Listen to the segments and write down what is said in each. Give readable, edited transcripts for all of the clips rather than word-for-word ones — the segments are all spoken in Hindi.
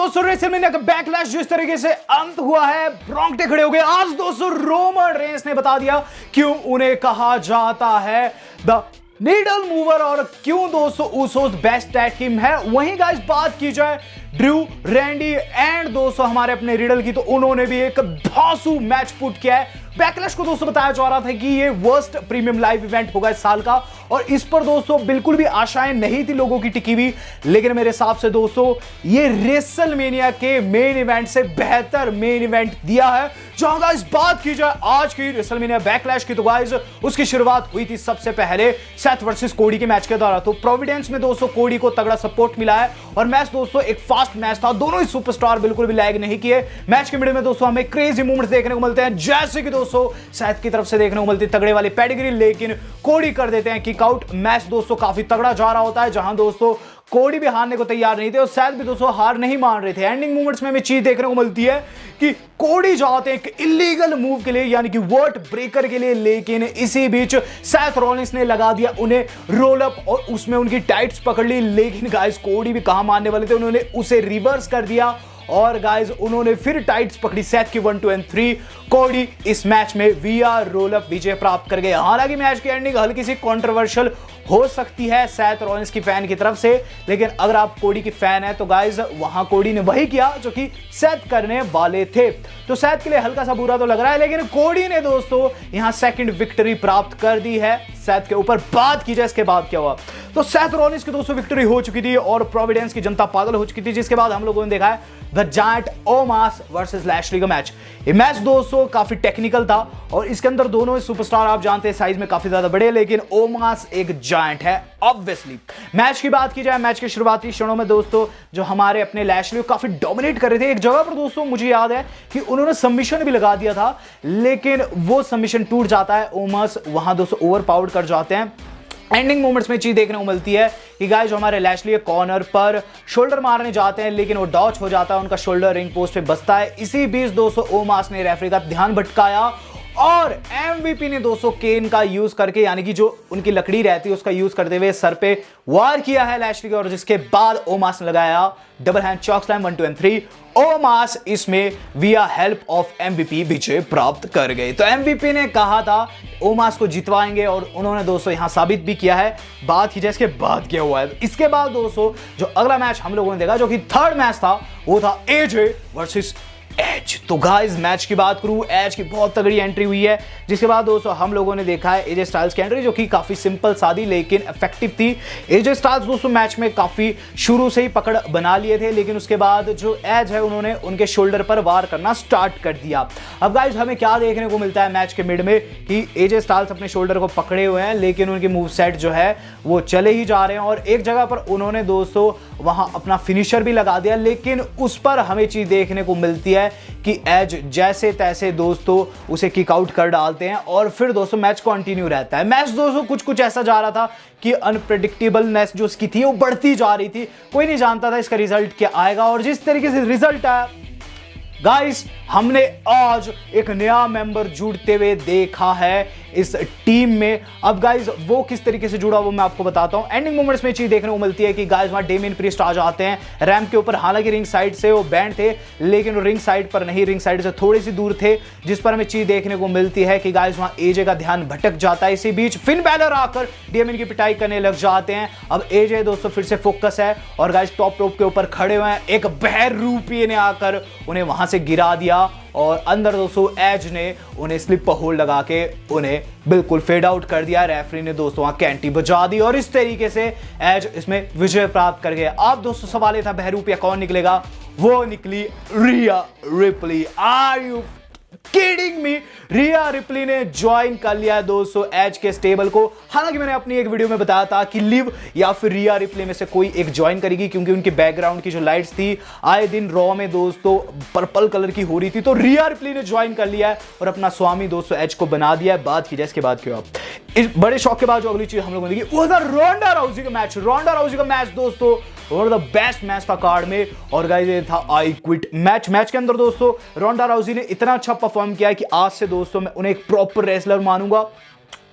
दोस्तों रेसलमेनिया का बैकलैश जिस तरीके से अंत हुआ है, रोंगटे खड़े हो गए। आज दोस्तों रोमन रेंस ने बता दिया क्यों उन्हें कहा जाता है द नीडल मूवर और क्यों दोस्तों उसोस बेस्ट टैग टीम है। वहीं गाइस बात की जाए ड्रू, रैंडी एंड दोस्तों हमारे अपने रिडल की, तो उन्होंने भी एक धांसू मैच पुट किया है। बैकलैश को दोस्तों बताया जा रहा था कि ये वर्स्ट प्रीमियम लाइव इवेंट होगा इस साल का, और इस पर दोस्तों बिल्कुल भी आशाएं नहीं थी लोगों की टिकी हुई। लेकिन मेरे हिसाब से दोस्तों ये रेसलमेनिया के मेन इवेंट से बेहतर मेन इवेंट दिया है। जहां गाइस बात की जाए आज की रेसलमेनिया बैकलैश की, तो गाइस उसकी शुरुआत हुई थी सबसे पहले सेथ वर्सेस कोडी के मैच के द्वारा। तो प्रोविडेंस में दोस्तों कोडी को तगड़ा सपोर्ट मिला है और मैच दोस्तों एक फास्ट मैच था। दोनों ही सुपरस्टार बिल्कुल भी लैग नहीं किए। मैच के मिडिल में दोस्तों हमें क्रेजी मूवमेंट्स देखने को मिलते हैं, जैसे कि दोस्तों सेथ की तरफ से देखने को मिलती है तगड़े वाली पेडिग्री, लेकिन कोडी कर देते हैं किक आउट। मैच दोस्तों काफी तगड़ा जा रहा होता है, जहां दोस्तों कोडी भी हारने को तैयार नहीं थे और सेथ भी दोस्तों हार नहीं मान रहे थे। एंडिंग मूवमेंट्स में हमें चीज देखने को मिलती है कि कोडी जाते हैं एक इलीगल मूव के लिए, यानी कि वर्ट ब्रेकर के लिए, लेकिन इसी बीच सेथ रॉलिंस ने लगा दिया उन्हें रोल अप और उसमें उनकी टाइट्स पकड़ ली। लेकिन गाइस कोडी भी कहां मानने वाले थे, उन्होंने उसे रिवर्स कर दिया और गाइस उन्होंने फिर टाइट्स पकड़ी सेथ की 1 2 and 3। कोडी इस मैच में वीआर रोल अप विजय प्राप्त कर गए। हालांकि मैच की एंडिंग हल्की सी कंट्रोवर्शियल हो सकती है सेथ रॉलिंस की फैन की तरफ से, लेकिन अगर आप कोडी की फैन है तो गाइस वहां कोडी ने वही किया जो कि सेथ करने वाले थे। तो सेथ के लिए हल्का सा बुरा तो लग रहा है, लेकिन कोडी ने दोस्तों यहां सेकंड विक्ट्री प्राप्त कर दी है सेथ के ऊपर। बात की जाए इसके बाद क्या हुआ, तो सेथ रॉलिंस की दोस्तों विक्ट्री हो चुकी थी और प्रोविडेंस की जनता पागल हो चुकी थी, जिसके बाद हम लोगों ने देखा है द जायंट ओमास वर्सेस लैशली का मैच। ये मैच दोस्तों काफी टेक्निकल था और इसके अंदर दोनों ही सुपरस्टार आप जानते हैं साइज में काफी ज्यादा बड़े, लेकिन ओमास एक जायंट है ऑब्वियसली। मैच की बात की जाए, मैच के शुरुआती क्षणों में दोस्तों जो हमारे अपने लैशली काफी डोमिनेट कर रहे थे। एक जगह पर दोस्तों मुझे याद है कि उन्होंने सबमिशन भी लगा दिया था, लेकिन वो सबमिशन टूट जाता है। ओमास वहां दोस्तों ओवर पावर्ड कर जाते हैं। एंडिंग मोमेंट्स में चीज देखने को मिलती है कि गाइस जो हमारे लैशली कॉर्नर पर शोल्डर मारने जाते हैं, लेकिन वो डॉच हो जाता है, उनका शोल्डर रिंग पोस्ट पे बसता है। इसी बीच दोस्तों ओमास ने रेफरी का ध्यान भटकाया और एमवीपी ने दोस्तों केन का यूज करके, यानी कि जो उनकी लकड़ी रहती है उसका यूज करते हुए सर पे वार किया है लैशली के, और जिसके बाद ओमास ने लगाया double hand chalk slam 1 2 and 3। ओमास इसमें विया हेल्प ऑफ एमवीपी विजय प्राप्त कर गए। तो एमवीपी ने कहा था ओमास को जितवाएंगे और उन्होंने दोस्तों यहां साबित भी किया है। बात की जाए इसके बाद क्या हुआ है, इसके बाद दोस्तों जो अगला मैच हम लोगों ने देखा जो कि थर्ड मैच था, वो था एजे वर्सेस एज। तो गाइस मैच की बात करूं, एज की बहुत तगड़ी एंट्री हुई है, जिसके बाद दोस्तों हम लोगों ने देखा है एजे स्टाइल्स की एंट्री, जो कि काफी सिंपल सादी लेकिन इफेक्टिव थी। एजे स्टाइल्स दोस्तों मैच में काफी शुरू से ही पकड़ बना लिए थे, लेकिन उसके बाद जो एज है उन्होंने उनके शोल्डर पर वार करना स्टार्ट कर दिया। अब गाइस हमें क्या देखने को मिलता है मैच के मिड में कि एजे स्टाइल्स अपने शोल्डर को पकड़े हुए हैं, लेकिन उनकी मूव सेट जो है वो चले ही जा रहे हैं और एक जगह पर उन्होंने दोस्तों वहां अपना फिनिशर भी लगा दिया, लेकिन उस पर हमें चीज देखने को मिलती है कि एज जैसे तैसे दोस्तों उसे किक आउट कर डालते हैं और फिर दोस्तों मैच कंटिन्यू रहता है। मैच दोस्तों कुछ ऐसा जा रहा था कि अनप्रेडिक्टेबलनेस जो उसकी थी वो बढ़ती जा रही थी, कोई नहीं जानता था इसका रिजल्ट क्या आएगा, और जिस तरीके से रिजल्ट आया गाइस हमने आज एक नया मेंबर जुड़ते हुए देखा है इस टीम में। अब गाइस वो किस तरीके से जुड़ा वो मैं आपको बताता हूं। एंडिंग मोमेंट्स में चीज देखने को मिलती है कि गाइस वहां डेमियन प्रीस्ट आ जाते हैं रैंप के ऊपर। हालांकि रिंग साइड से वो बैंड थे, लेकिन वो रिंग साइड पर नहीं, रिंग साइड से थोड़ी सी दूर थे, जिस पर हमें चीज देखने को मिलती है कि गाइस वहां एजे का ध्यान भटक जाता है। इसी बीच फिन बैलर आकर डेमियन की पिटाई करने लग जाते हैं। अब एजे दोस्तों फिर से फोकस है और गाइस टॉप रोप के ऊपर खड़े हुए हैं। एक बहरूपी ने आकर उन्हें वहां से गिरा दिया और अंदर दोस्तों एज ने उन्हें स्लिप होल्ड लगा के उन्हें बिल्कुल फेड आउट कर दिया। रेफरी ने दोस्तों वहां कैंटी बजा दी और इस तरीके से एज इसमें विजय प्राप्त कर गया। अब दोस्तों सवाल ये था बहरूपिया कौन निकलेगा, वो निकली Rhea Ripley. Are you kidding me? Rhea Ripley ने ज्वाइन कर लिया दोस्तों एज के स्टेबल को। हालांकि मैंने अपनी एक वीडियो में बताया था कि लिव या फिर रिया रिप्ली में से कोई एक ज्वाइन करेगी, क्योंकि उनके बैकग्राउंड की जो लाइट्स थी आए दिन रॉ में दोस्तों पर्पल कलर की हो रही थी। तो रिया रिप्ली ने ज्वाइन कर लिया है और अपना स्वामी दोस्तों एज को बना दिया है। बात की जाए इसके बाद क्यों, इस बड़े शौक के बाद जो अगली चीज हम लोगों ने देखी वो था रोंडा राउजी का मैच। रोंडा राउजी का मैच दोस्तों one of the best match था कार्ड में, और गाइस ये था आई क्विट मैच। मैच के अंदर दोस्तों रोंडा राउजी ने इतना अच्छा परफॉर्म किया है कि आज से दोस्तों मैं उन्हें एक प्रॉपर रेसलर मानूंगा।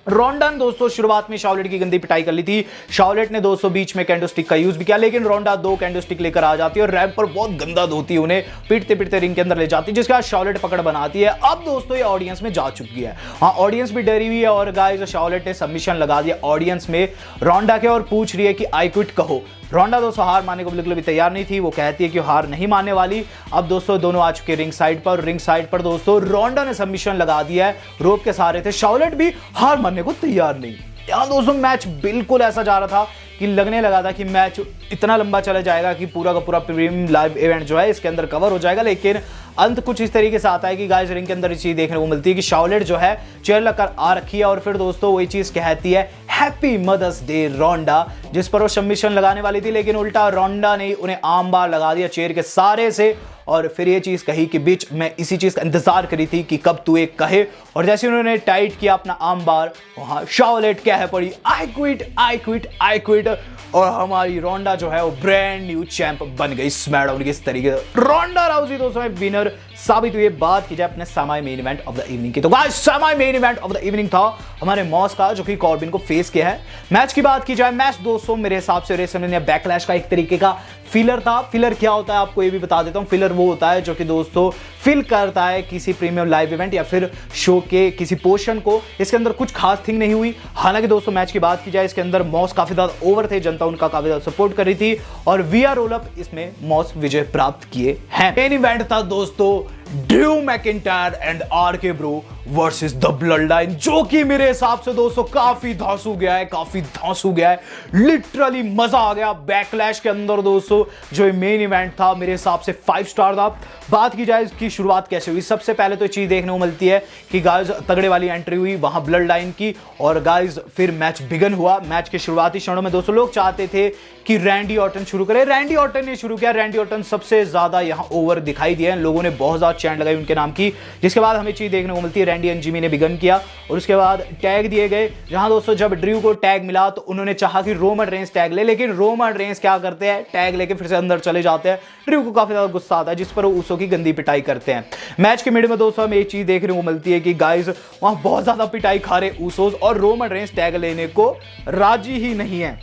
रोंडा ने दोस्तों शुरुआत में शार्लेट की गंदी पिटाई कर ली थी। शार्लेट ने दोस्तों बीच में कैंडोस्टिक का यूज भी किया, लेकिन रोंडा 2 कैंडोस्टिक लेकर आ जाती है और रैंप पर बहुत गंदा धोती है, उन्हें पीटते पीटते रिंग के अंदर ले जाती है, जिसके बाद शार्लेट पकड़ बनाती है। अब दोस्तों ये ऑडियंस में जा चुकी है, हाँ ऑडियंस भी डरी हुई है और गाइस शार्लेट ने सबमिशन लगा दिया ऑडियंस में रोंडा के और पूछ रही है कि आई क्विट कहो। रोंडा दोस्तों हार मानने को बिल्कुल भी तैयार नहीं थी, वो कहती है कि हार नहीं मानने वाली। अब दोस्तों दोनों आ चुके रिंग साइड पर, रिंग साइड पर दोस्तों रोंडा ने सबमिशन लगा दिया है, रोप के सहारे थे। शार्लेट भी हार मानने को तैयार नहीं। यहां दोस्तों मैच बिल्कुल ऐसा जा रहा था कि लगने लगा था कि मैच इतना लंबा चला जाएगा कि पूरा का पूरा प्रीमियम लाइव इवेंट जो है इसके अंदर कवर हो जाएगा, लेकिन अंत कुछ इस तरीके से आता है कि गाइस रिंग के अंदर ये चीज देखने को मिलती है कि शार्लेट जो है चेयर लेकर आ रखी है और फिर दोस्तों वही चीज कहती है हैप्पी मदर्स डे रोंडा, जिस पर वो सबमिशन लगाने वाली थी, लेकिन उल्टा रोंडा ने उन्हें आम बार लगा दिया चेयर के सहारे से और फिर ये चीज कही कि बीच मैं इसी चीज का इंतजार करी थी कि कब तू एक कहे, और जैसे उन्होंने टाइट किया अपना आम बार वहां शार्लेट कह पड़ी I quit I quit I quit, और हमारी रोंडा जो है वो ब्रांड न्यू चैंप बन गई स्मैकडाउन के इस तरीके से। रोंडा राउजी दोस्तों विनर साबित हुई। बात की जाए अपने semi main event of the evening की, तो guys semi main event of the evening था हमारे मॉस का, जो कि कॉर्बिन को फेस किया है। मैच की बात की जाए, मैच दोस्तों मेरे हिसाब से रेसलमेनिया बैकलैश का एक तरीके का फिलर था। फिलर क्या होता है आपको ये भी बता देता हूं। फिलर वो होता है जो कि दोस्तों फिल करता है किसी प्रीमियम लाइव इवेंट या फिर शो के किसी पोर्शन को। इसके अंदर कुछ खास थिंग नहीं हुई। हालांकि दोस्तों मैच की बात की जाए, इसके अंदर मॉस काफी ज्यादा ओवर थे, जनता उनका काफी ज्यादा सपोर्ट कर रही थी और वीआर रोल अप इसमें मॉस विजय प्राप्त किए हैं। मेन इवेंट था दोस्तों Drew McIntyre and RK Bro versus the blood line, जो कि मेरे हिसाब से दोस्तों काफी धांसू गया है, काफी धांसू गया है, लिटरली मजा आ गया। बैकलैश के अंदर दोस्तों जो मेन इवेंट था मेरे हिसाब से 5 स्टार था। बात की जाए इसकी शुरुआत कैसे हुई, सबसे पहले तो चीज देखने को मिलती है कि गाइस तगड़े वाली एंट्री हुई वहां ब्लड लाइन की, और गाइस फिर मैच बिगन हुआ। मैच के शुरुआती क्षणों में दोस्तों लोग चाहते थे कि रैंडी ऑर्टन शुरू करे, रैंडी ऑर्टन ने शुरू किया। रैंडी ऑर्टन सबसे ज्यादा यहां ओवर दिखाई दिया, लोगों ने बहुत ज्यादा चैंट लगाई उनके नाम की, जिसके बाद हमें चीज देखने को मिलती है रैंडी एंड जिमी ने बिगन किया और उसके बाद टैग दिए गए। जहां दोस्तों जब ड्रू को टैग मिला तो उन्होंने चाहा कि रोमन रेंस टैग ले, लेकिन रोमन रेंस क्या करते हैं, टैग लेके फिर से अंदर चले जाते हैं। ड्रू को काफी ज्यादा गुस्सा आता है, जिस पर वो ऊसो की गंदी पिटाई करते हैं। मैच के मिड में दोस्तों हमें एक चीज देखने को मिलती है कि गाइस वहां बहुत ज्यादा पिटाई खा रहे ऊसोस और रोमन रेंस टैग लेने को राजी ही नहीं है।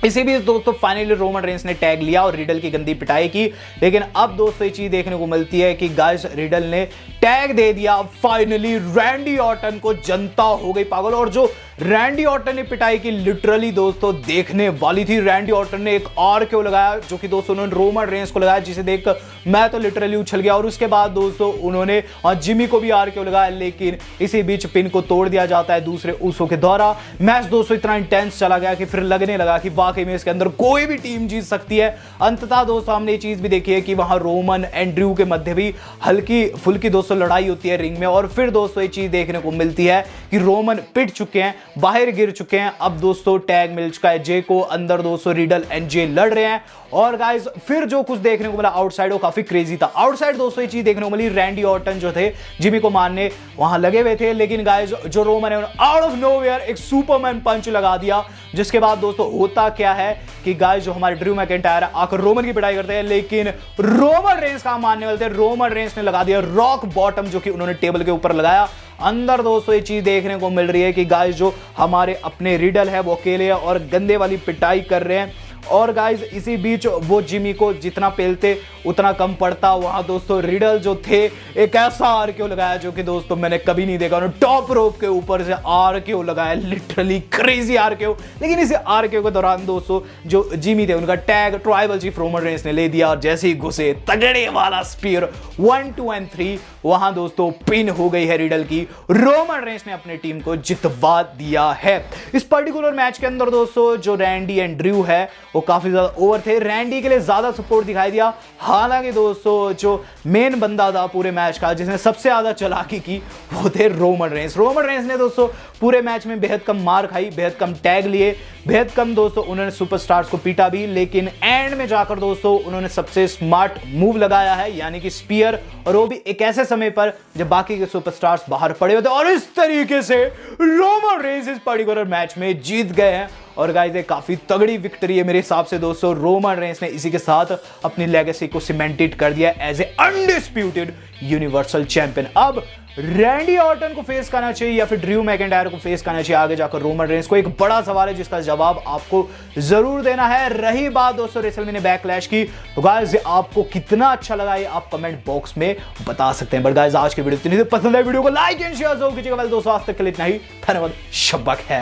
इसी बीच दोस्तों फाइनली रोमन रेंस ने टैग लिया और रिडल की गंदी पिटाई की, लेकिन अब दोस्तों ये चीज देखने को मिलती है कि गाइस रिडल ने टैग दे दिया। फाइनली रैंडी ऑर्टन को जनता हो गई पागल, और जो रैंडी ऑर्टन ने पिटाई की लिटरली दोस्तों देखने वाली थी। रैंडी ऑर्टन ने एक आरकेओ लगाया जो कि दोस्तों उन्होंने रोमन रेंस को लगाया, जिसे देख मैं तो लिटरली उछल गया, और उसके बाद दोस्तों उन्होंने जिमी को भी आरकेओ लगाया, लेकिन इसी बीच पिन को तोड़ दिया जाता है दूसरे ऊसो के द्वारा। मैच दोस्तों इतना इंटेंस चला गया कि फिर लगने लगा कि वाकई में इसके अंदर कोई भी टीम जीत सकती है। अंततः दोस्तों हमने ये चीज भी देखी है कि वहां रोमन एंड ड्रू के मध्य भी हल्की फुल्की दोस्तों लड़ाई होती है रिंग में, और फिर दोस्तों ये चीज देखने को मिलती है कि रोमन पिट चुके हैं, बाहर गिर चुके हैं। अब दोस्तों टैग मिल चुका है जे को, अंदर दोस्तों रिडल एंड जे लड़ रहे हैं। और गाइस फिर जो कुछ देखने को मिला आउटसाइड वो काफी क्रेजी था। आउटसाइड दोस्तों ये चीज देखने को मिली, रैंडी ऑर्टन जो थे जिमी को मारने वहां लगे हुए थे, लेकिन गाइस जो रोमन है आउट ऑफ नोवेयर एक सुपरमैन पंच लगा दिया, जिसके बाद दोस्तों होता क्या है कि गाइस जो हमारे ड्रू मैकिंटायर आकर रोमन की पिटाई करते हैं, लेकिन रोमन रेंस का मानने वाले थे, रोमन रेंस ने लगा दिया रॉक बॉटम, जो कि उन्होंने टेबल के ऊपर लगाया। अंदर दोस्तों ये चीज देखने को मिल रही है कि गाइस जो हमारे अपने रिडल है वो अकेले और गंदे वाली पिटाई कर रहे हैं, और गाइस इसी बीच वो जिमी को जितना पेलते उतना कम पड़ता। वहां दोस्तों रिडल जो थे एक ऐसा आरकेओ लगाया जो कि दोस्तों मैंने कभी नहीं देखा, उन्होंने टॉप रोप के ऊपर से आरकेओ लगाया, लिटरली क्रेजी आरकेओ। लेकिन इस आरकेओ के दौरान दोस्तों जो जिमी थे उनका tag tribal chief Roman Reigns ने ले दिया, और जैसे ही घुसे तगड़े वाला स्पीयर 1 2 एंड 3 वहां दोस्तों पिन हो गई है रिडल की। रोमन रेंस ने अपनी टीम को जितवा दिया है। इस पर्टिकुलर मैच के अंदर दोस्तों जो रैंडी एंड ड्रू है वो काफी ज्यादा ओवर थे, रैंडी के लिए ज्यादा सपोर्ट दिखाई दिया। हालांकि दोस्तों जो मेन बंदा था पूरे मैच का जिसने सबसे ज्यादा चालाकी की वो थे रोमन रेंस। रोमन रेंस ने दोस्तों पूरे मैच में बेहद कम मार खाई, बेहद कम टैग लिए, बेहद कम दोस्तों उन्होंने सुपरस्टार्स को पीटा भी, लेकिन एंड में जाकर दोस्तों उन्होंने सबसे स्मार्ट मूव लगाया है, यानी कि स्पीयर, और वो भी एक ऐसे समय पर जब बाकी के सुपरस्टार्स बाहर पड़े होते, और इस तरीके से रोमन रेंस इस पर्टिकुलर मैच में जीत गए हैं। और गाइस ये काफी तगड़ी विक्ट्री है मेरे हिसाब से दोस्तों। रोमन रेंस ने इसी के साथ अपनी लेगेसी को सीमेंटेड कर दिया as a undisputed universal champion. अब रैंडी ऑर्टन को फेस करना चाहिए या फिर ड्रू मैकिंटायर को फेस करना चाहिए आगे जाकर रोमन रेंस को, एक बड़ा सवाल है जिसका जवाब आपको जरूर देना है। रही बात दोस्तों रेसलमेनिया बैकलैश की, तो गाइस आपको कितना अच्छा लगा ये आप कमेंट बॉक्स में बता सकते हैं। बट गाइस आज की वीडियो इतनी पसंद है, वीडियो को लाइक एंड शेयर जरूर कीजिएगा। दोस्तों आज तक के लिए इतना ही, धन्यवाद, शब्बा खैर।